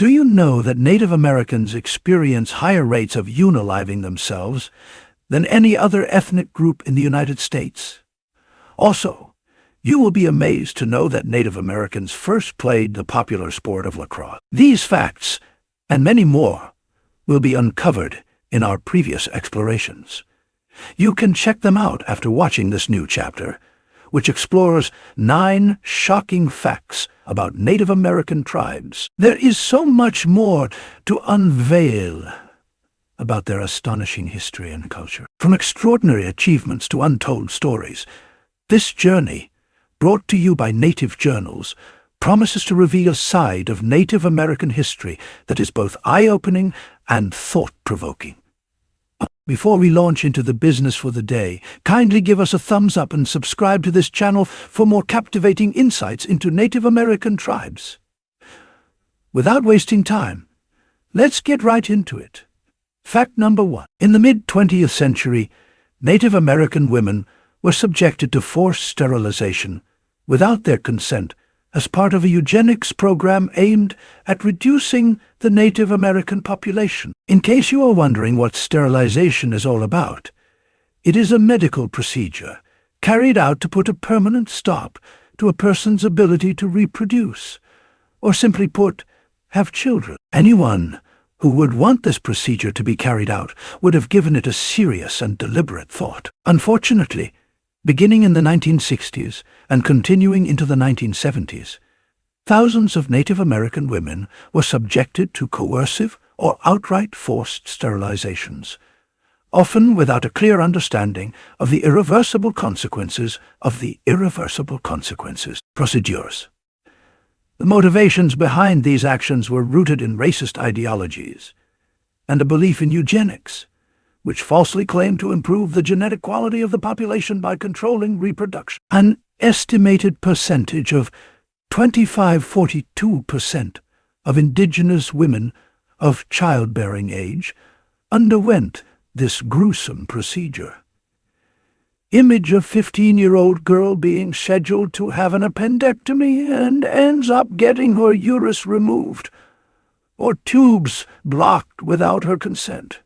Do you know that Native Americans experience higher rates of unaliving themselves than any other ethnic group in the United States? Also, you will be amazed to know that Native Americans first played the popular sport of lacrosse. These facts, and many more, will be uncovered in our previous explorations. You can check them out after watching this new chapter, which explores 9 shocking facts about Native American tribes. There is so much more to unveil about their astonishing history and culture. From extraordinary achievements to untold stories, this journey, brought to you by Native Journals, promises to reveal a side of Native American history that is both eye-opening and thought-provoking. Before we launch into the business for the day, kindly give us a thumbs up and subscribe to this channel for more captivating insights into Native American tribes. Without wasting time, let's get right into it. Fact number 1. In the mid-20th century, Native American women were subjected to forced sterilization without their consent as part of a eugenics program aimed at reducing the Native American population. In case you are wondering what sterilization is all about, it is a medical procedure carried out to put a permanent stop to a person's ability to reproduce, or simply put, have children. Anyone who would want this procedure to be carried out would have given it a serious and deliberate thought. Unfortunately, beginning in the 1960s and continuing into the 1970s, thousands of Native American women were subjected to coercive or outright forced sterilizations, often without a clear understanding of the irreversible consequences procedures. The motivations behind these actions were rooted in racist ideologies and a belief in eugenics, which falsely claimed to improve the genetic quality of the population by controlling reproduction. An estimated percentage of 25–42% of Indigenous women of childbearing age underwent this gruesome procedure. Image of 15-year-old girl being scheduled to have an appendectomy and ends up getting her uterus removed, or tubes blocked without her consent.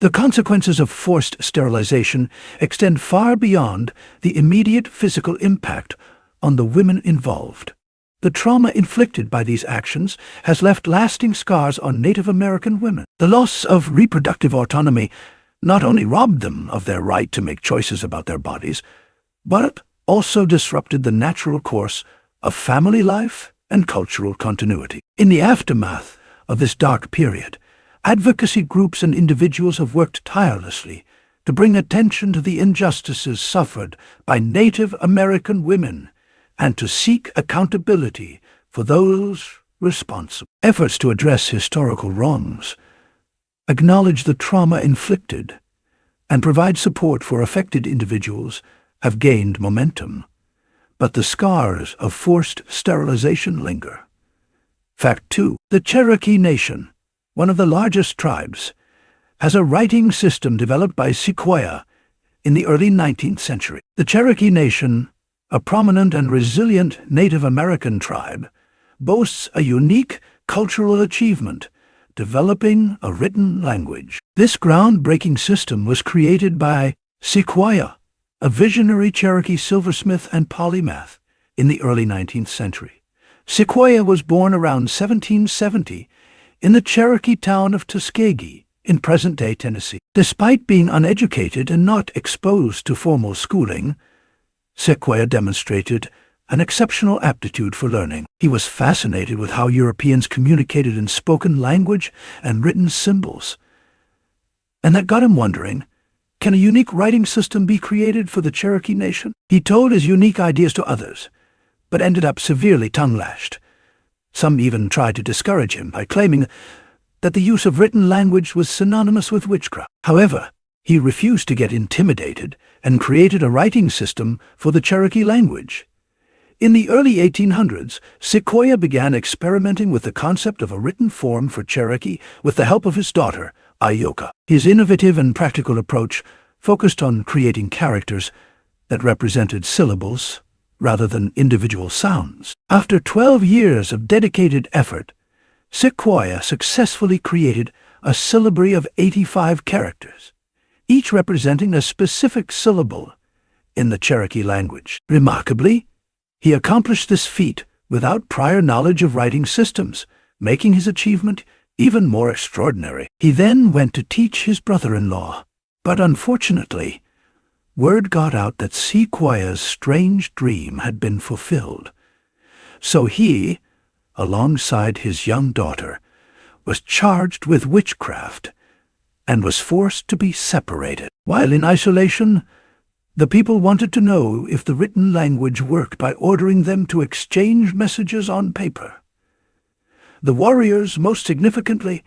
The consequences of forced sterilization extend far beyond the immediate physical impact on the women involved. The trauma inflicted by these actions has left lasting scars on Native American women. The loss of reproductive autonomy not only robbed them of their right to make choices about their bodies, but also disrupted the natural course of family life and cultural continuity. In the aftermath of this dark period, advocacy groups and individuals have worked tirelessly to bring attention to the injustices suffered by Native American women and to seek accountability for those responsible. Efforts to address historical wrongs, acknowledge the trauma inflicted, and provide support for affected individuals have gained momentum, but the scars of forced sterilization linger. Fact 2. The Cherokee Nation, one of the largest tribes, has a writing system developed by Sequoyah in the early 19th century. The Cherokee Nation, a prominent and resilient Native American tribe, boasts a unique cultural achievement, developing a written language. This groundbreaking system was created by Sequoyah, a visionary Cherokee silversmith and polymath, in the early 19th century. Sequoyah was born around 1770 in the Cherokee town of Tuskegee, in present-day Tennessee. Despite being uneducated and not exposed to formal schooling, Sequoyah demonstrated an exceptional aptitude for learning. He was fascinated with how Europeans communicated in spoken language and written symbols, and that got him wondering, can a unique writing system be created for the Cherokee Nation? He told his unique ideas to others, but ended up severely tongue-lashed. Some even tried to discourage him by claiming that the use of written language was synonymous with witchcraft. However, he refused to get intimidated and created a writing system for the Cherokee language. In the early 1800s, Sequoyah began experimenting with the concept of a written form for Cherokee with the help of his daughter, Ioka. His innovative and practical approach focused on creating characters that represented syllables rather than individual sounds. After 12 years of dedicated effort, Sequoia successfully created a syllabary of 85 characters, each representing a specific syllable in the Cherokee language. Remarkably, he accomplished this feat without prior knowledge of writing systems, making his achievement even more extraordinary. He then went to teach his brother-in-law, but unfortunately, word got out that Sequoia's strange dream had been fulfilled. So he, alongside his young daughter, was charged with witchcraft and was forced to be separated. While in isolation, the people wanted to know if the written language worked by ordering them to exchange messages on paper. The warriors, most significantly,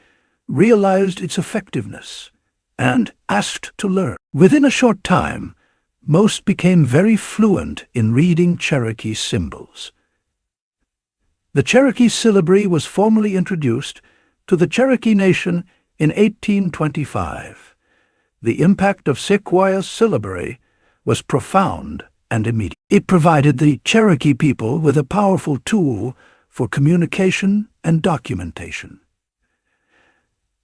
realized its effectiveness and asked to learn. Within a short time, most became very fluent in reading Cherokee symbols. The Cherokee syllabary was formally introduced to the Cherokee Nation in 1825. The impact of Sequoia's syllabary was profound and immediate. It provided the Cherokee people with a powerful tool for communication and documentation.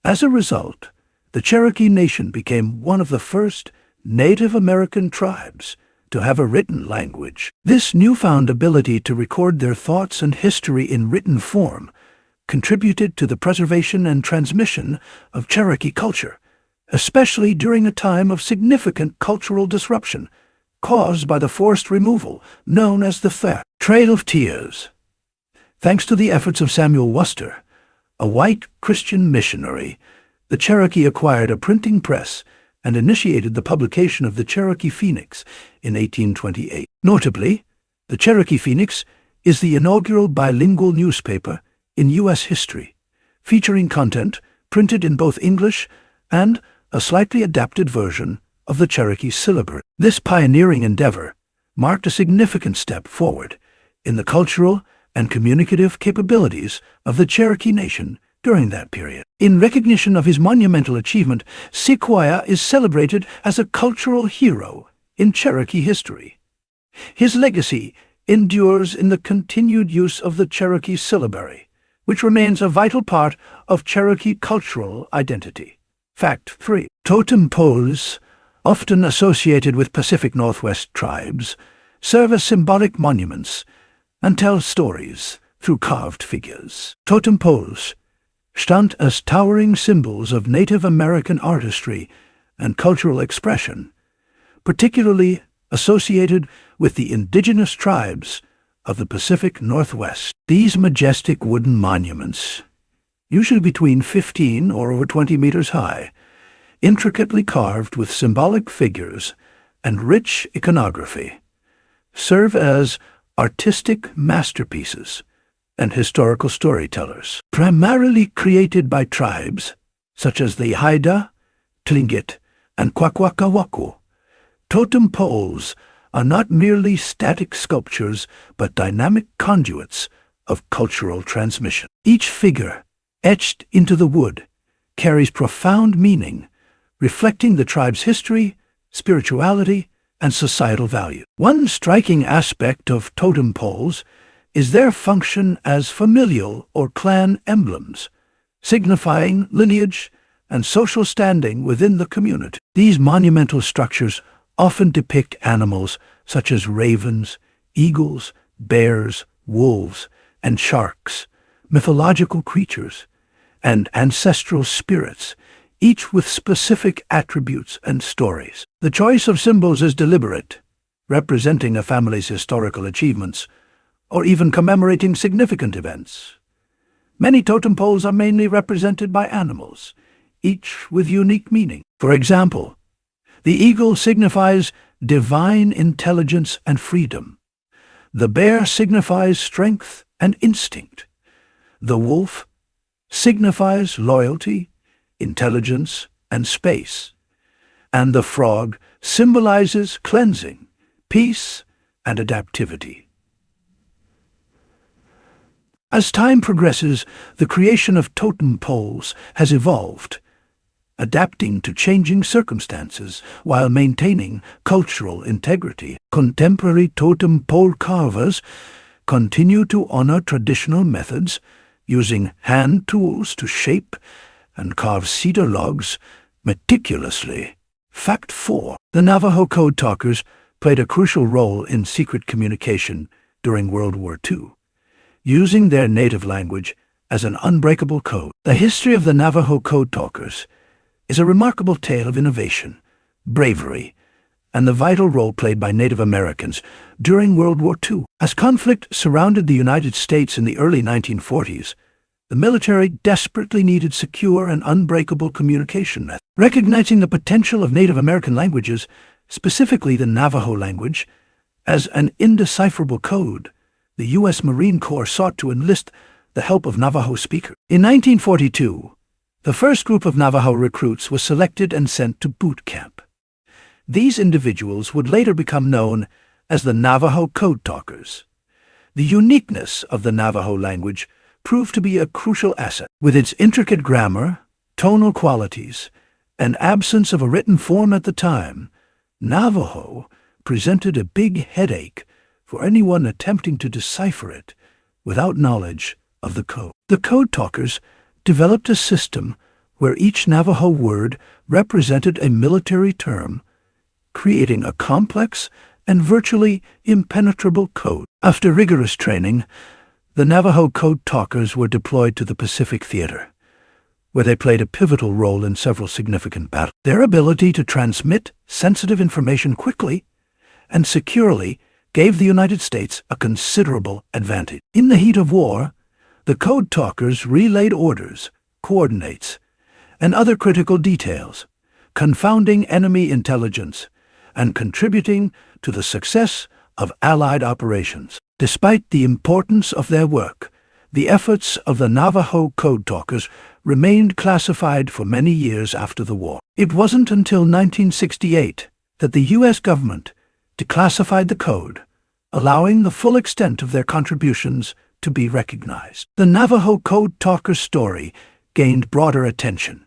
As a result, the Cherokee Nation became one of the first Native American tribes to have a written language. This newfound ability to record their thoughts and history in written form contributed to the preservation and transmission of Cherokee culture, especially during a time of significant cultural disruption caused by the forced removal known as the Trail of Tears. Thanks to the efforts of Samuel Worcester, a white Christian missionary, the Cherokee acquired a printing press and initiated the publication of the Cherokee Phoenix in 1828. Notably, the Cherokee Phoenix is the inaugural bilingual newspaper in U.S. history, featuring content printed in both English and a slightly adapted version of the Cherokee syllabary. This pioneering endeavor marked a significant step forward in the cultural and communicative capabilities of the Cherokee Nation during that period. In recognition of his monumental achievement, Sequoia is celebrated as a cultural hero in Cherokee history. His legacy endures in the continued use of the Cherokee syllabary, which remains a vital part of Cherokee cultural identity. Fact 3. Totem poles, often associated with Pacific Northwest tribes, serve as symbolic monuments and tell stories through carved figures. Totem poles stand as towering symbols of Native American artistry and cultural expression, particularly associated with the indigenous tribes of the Pacific Northwest. These majestic wooden monuments, usually between 15 or over 20 meters high, intricately carved with symbolic figures and rich iconography, serve as artistic masterpieces and historical storytellers. Primarily created by tribes such as the Haida, Tlingit, and Kwakwaka'wakw, totem poles are not merely static sculptures but dynamic conduits of cultural transmission. Each figure, etched into the wood, carries profound meaning, reflecting the tribe's history, spirituality, and societal value. One striking aspect of totem poles is their function as familial or clan emblems, signifying lineage and social standing within the community. These monumental structures often depict animals such as ravens, eagles, bears, wolves, and sharks, mythological creatures, and ancestral spirits, each with specific attributes and stories. The choice of symbols is deliberate, representing a family's historical achievements, or even commemorating significant events. Many totem poles are mainly represented by animals, each with unique meaning. For example, the eagle signifies divine intelligence and freedom. The bear signifies strength and instinct. The wolf signifies loyalty, intelligence, and space. And the frog symbolizes cleansing, peace, and adaptivity. As time progresses, the creation of totem poles has evolved, adapting to changing circumstances while maintaining cultural integrity. Contemporary totem pole carvers continue to honor traditional methods using hand tools to shape and carve cedar logs meticulously. Fact 4. The Navajo code talkers played a crucial role in secret communication during World War II, using their native language as an unbreakable code. The history of the Navajo code talkers is a remarkable tale of innovation, bravery, and the vital role played by Native Americans during World War II. As conflict surrounded the United States in the early 1940s, the military desperately needed secure and unbreakable communication methods. Recognizing the potential of Native American languages, specifically the Navajo language, as an indecipherable code, the U.S. Marine Corps sought to enlist the help of Navajo speakers. In 1942, the first group of Navajo recruits was selected and sent to boot camp. These individuals would later become known as the Navajo code talkers. The uniqueness of the Navajo language proved to be a crucial asset. With its intricate grammar, tonal qualities, and absence of a written form at the time, Navajo presented a big headache for anyone attempting to decipher it without knowledge of the code. The code talkers developed a system where each Navajo word represented a military term, creating a complex and virtually impenetrable code. After rigorous training, the Navajo code talkers were deployed to the Pacific Theater, where they played a pivotal role in several significant battles. Their ability to transmit sensitive information quickly and securely gave the United States a considerable advantage. In the heat of war, the code talkers relayed orders, coordinates, and other critical details, confounding enemy intelligence and contributing to the success of Allied operations. Despite the importance of their work, the efforts of the Navajo code talkers remained classified for many years after the war. It wasn't until 1968 that the U.S. government declassified the code, allowing the full extent of their contributions to be recognized. The Navajo code talkers' story gained broader attention,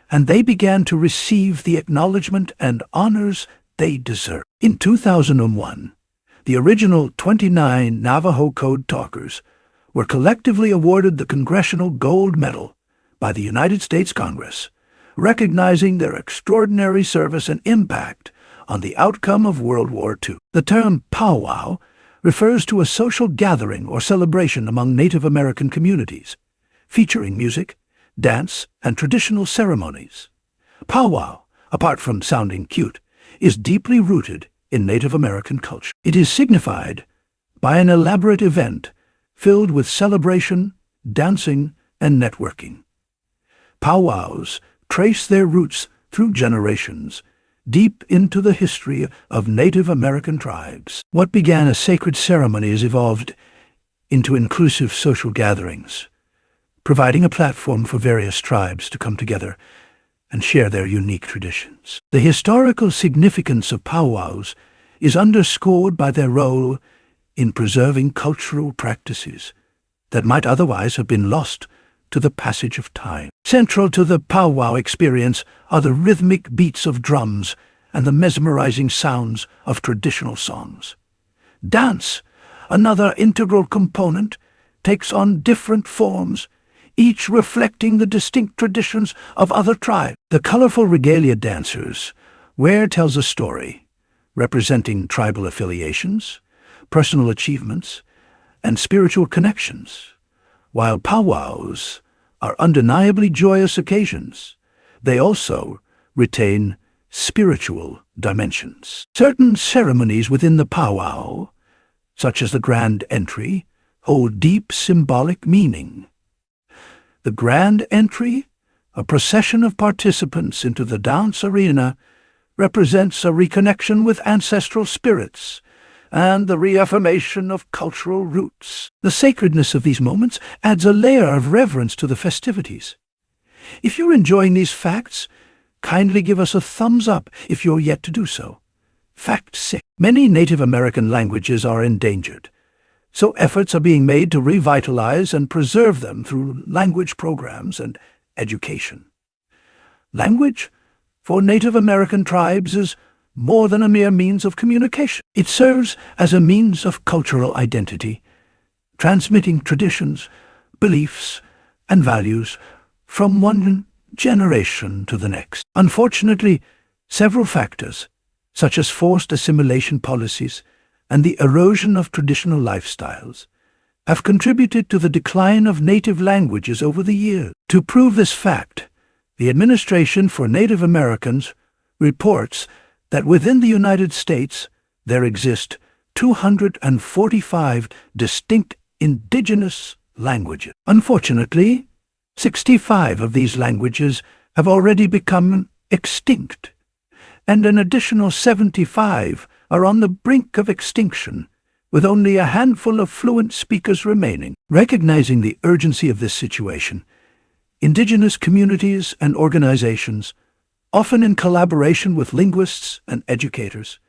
and they began to receive the acknowledgement and honors they deserve. In 2001, the original 29 Navajo code talkers were collectively awarded the Congressional Gold Medal by the United States Congress, recognizing their extraordinary service and impact on the outcome of World War II. The term powwow refers to a social gathering or celebration among Native American communities, featuring music, dance, and traditional ceremonies. Powwow, apart from sounding cute, is deeply rooted in Native American culture. It is signified by an elaborate event filled with celebration, dancing, and networking. Powwows trace their roots through generations, deep into the history of Native American tribes. What began as sacred ceremonies evolved into inclusive social gatherings, providing a platform for various tribes to come together and share their unique traditions. The historical significance of powwows is underscored by their role in preserving cultural practices that might otherwise have been lost to the passage of time. Central to the powwow experience are the rhythmic beats of drums and the mesmerizing sounds of traditional songs. Dance, another integral component, takes on different forms, each reflecting the distinct traditions of other tribes. The colorful regalia dancers tells a story, representing tribal affiliations, personal achievements, and spiritual connections. While powwows are undeniably joyous occasions, they also retain spiritual dimensions. Certain ceremonies within the powwow, such as the grand entry, hold deep symbolic meaning. The grand entry, a procession of participants into the dance arena, represents a reconnection with ancestral spirits and the reaffirmation of cultural roots. The sacredness of these moments adds a layer of reverence to the festivities. If you're enjoying these facts, kindly give us a thumbs up if you're yet to do so. Fact 6. Many Native American languages are endangered, so efforts are being made to revitalize and preserve them through language programs and education. Language, for Native American tribes, is more than a mere means of communication. It serves as a means of cultural identity, transmitting traditions, beliefs, and values from one generation to the next. Unfortunately, several factors, such as forced assimilation policies and the erosion of traditional lifestyles, have contributed to the decline of native languages over the years. To prove this fact, the Administration for Native Americans reports that within the United States there exist 245 distinct indigenous languages. Unfortunately, 65 of these languages have already become extinct, and an additional 75 are on the brink of extinction, with only a handful of fluent speakers remaining. Recognizing the urgency of this situation, indigenous communities and organizations, often in collaboration with linguists and educators,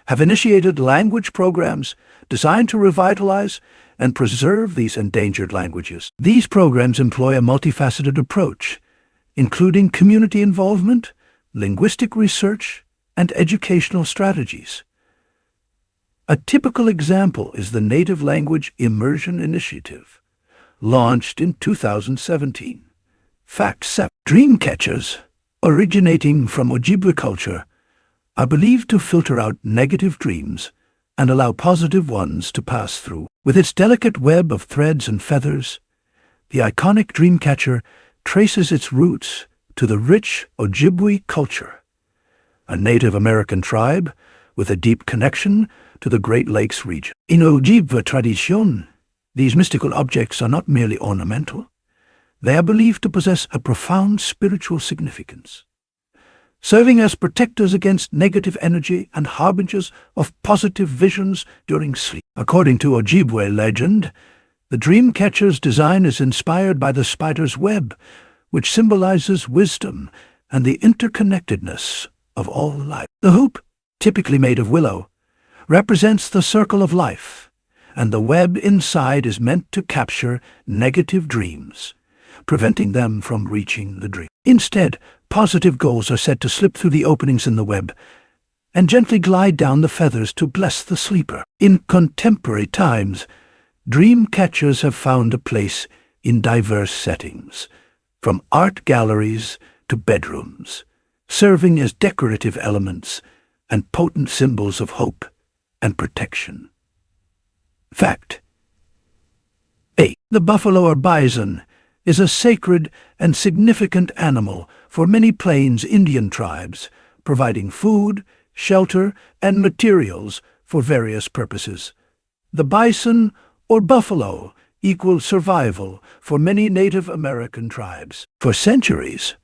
have initiated language programs designed to revitalize and preserve these endangered languages. These programs employ a multifaceted approach, including community involvement, linguistic research, and educational strategies. A typical example is the Native Language Immersion Initiative, launched in 2017. Fact 7. Dream catchers, originating from Ojibwe culture, are believed to filter out negative dreams and allow positive ones to pass through. With its delicate web of threads and feathers, the iconic dream catcher traces its roots to the rich Ojibwe culture, a Native American tribe with a deep connection to the Great Lakes region. In Ojibwe tradition, these mystical objects are not merely ornamental. They are believed to possess a profound spiritual significance, serving as protectors against negative energy and harbingers of positive visions during sleep. According to Ojibwe legend, the dream catcher's design is inspired by the spider's web, which symbolizes wisdom and the interconnectedness of all life. The hoop, typically made of willow, represents the circle of life, and the web inside is meant to capture negative dreams, preventing them from reaching the dream. Instead, positive goals are said to slip through the openings in the web and gently glide down the feathers to bless the sleeper. In contemporary times, dream catchers have found a place in diverse settings, from art galleries to bedrooms, serving as decorative elements and potent symbols of hope and protection. Fact 8. The buffalo or bison is a sacred and significant animal for many Plains Indian tribes, providing food, shelter, and materials for various purposes. The bison or buffalo equals survival for many Native American tribes. For centuries,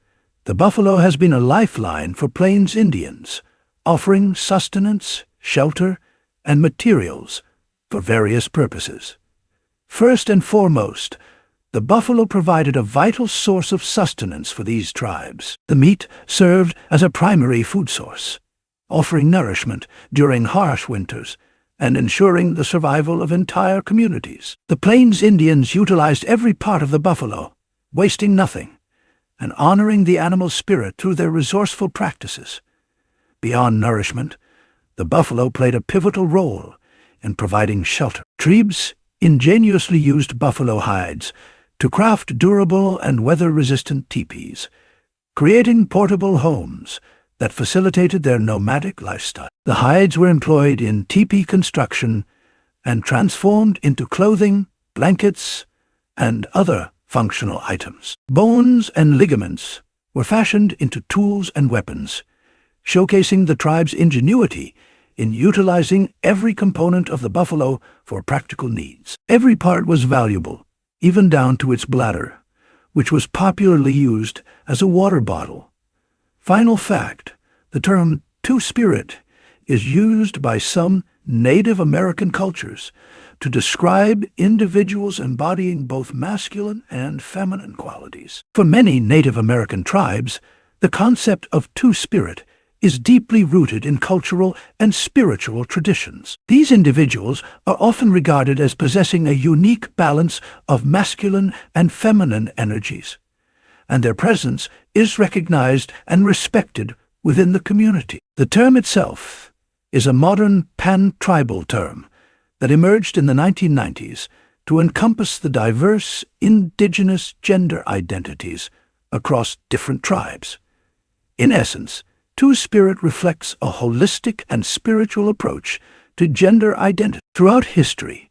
the buffalo has been a lifeline for Plains Indians, offering sustenance, shelter, and materials for various purposes. First and foremost, the buffalo provided a vital source of sustenance for these tribes. The meat served as a primary food source, offering nourishment during harsh winters and ensuring the survival of entire communities. The Plains Indians utilized every part of the buffalo, wasting nothing, and honoring the animal's spirit through their resourceful practices. Beyond nourishment, the buffalo played a pivotal role in providing shelter. Tribes ingeniously used buffalo hides to craft durable and weather-resistant teepees, creating portable homes that facilitated their nomadic lifestyle. The hides were employed in teepee construction and transformed into clothing, blankets, and other functional items. Bones and ligaments were fashioned into tools and weapons, showcasing the tribe's ingenuity in utilizing every component of the buffalo for practical needs. Every part was valuable, even down to its bladder, which was popularly used as a water bottle. Final fact, the term two-spirit is used by some Native American cultures to describe individuals embodying both masculine and feminine qualities. For many Native American tribes, the concept of two-spirit is deeply rooted in cultural and spiritual traditions. These individuals are often regarded as possessing a unique balance of masculine and feminine energies, and their presence is recognized and respected within the community. The term itself is a modern pan-tribal term that emerged in the 1990s to encompass the diverse indigenous gender identities across different tribes. In essence, Two-Spirit reflects a holistic and spiritual approach to gender identity. Throughout history,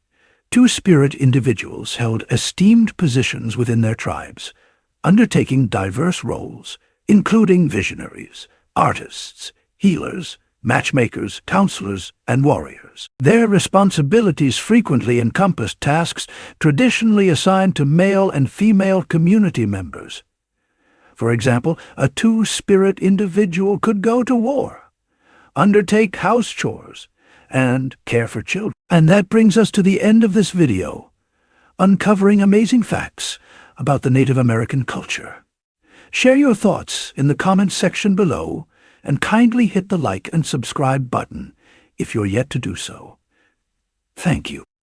Two-Spirit individuals held esteemed positions within their tribes, undertaking diverse roles, including visionaries, artists, healers, matchmakers, counselors, and warriors. Their responsibilities frequently encompassed tasks traditionally assigned to male and female community members. For example, a Two-Spirit individual could go to war, undertake house chores, and care for children. And that brings us to the end of this video, uncovering amazing facts about the Native American culture. Share your thoughts in the comments section below, and kindly hit the like and subscribe button if you're yet to do so. Thank you.